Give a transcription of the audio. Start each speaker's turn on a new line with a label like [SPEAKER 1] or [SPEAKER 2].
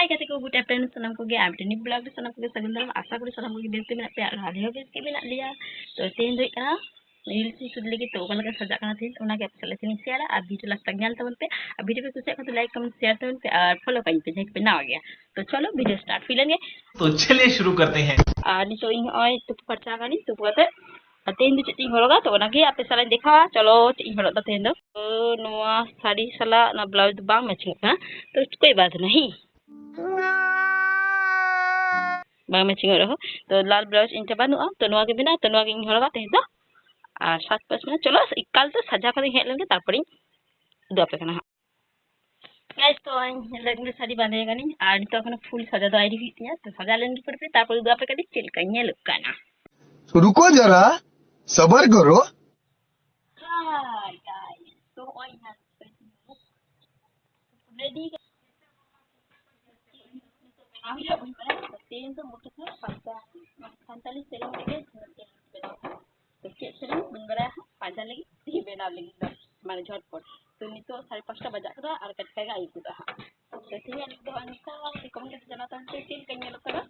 [SPEAKER 1] हाय कहते को good afternoon सनम को गया अपडेट ब्लॉग सनम को सगुन आशा करी सनम को बेस में पे हाल हो बेस के में लिया तो तेन दो का रील से सुध लगी तो ओका लगा सजा करना थी उना के चले से शेयर आ वीडियो लास्ट तक ᱧᱮᱞ तबन पे अब वीडियो पे कुछ तो लाइक कमेंट शेयर तबन पे और फॉलो कहीं पे जेक पे ना आ गया तो चलो वीडियो स्टार्ट फिलन गे
[SPEAKER 2] तो चलिए शुरू करते हैं
[SPEAKER 1] नितो इन ओय तुप परचा गानी तुप करते तेन दो चेटिंग हरोगा तो ओना गे आपे साला देखा चलो चेटिंग हरो तेन दो नोआ साड़ी साला ना ब्लाउज बांग मैचिंग का तो कोई बात नहीं bang matching रहो तो लाल ब्लाउज इन बानुआ तो नोआ के बिना तो नोआ के इन हरोगा तेन दो और 7 में चलो इकाल तो सजा कर हेज लेंगे तारपरे दुआपे कना गाइस तो लगने साड़ी बांधे गानी और नितो कना फुल सजा दो आईडी हितिया तो सजा लेंगे पड़ते तारपरे दुआपे कदी चिलका ñeluk kana
[SPEAKER 3] रुको जरा सबर करो
[SPEAKER 1] हाय गाइस तो ओय ना रेडी আমি যখন তেন তো মুখে পাঁচটা 45 সেকেন্ড तो चेक से बन बरा पाजा लगी ती बेना लगी माने झटपट तो नितो 5:30 बजा करा और कटका आई कुदा तो ठीक है नितो अंका कमेंट जना तन से चिल कन्या लोग करा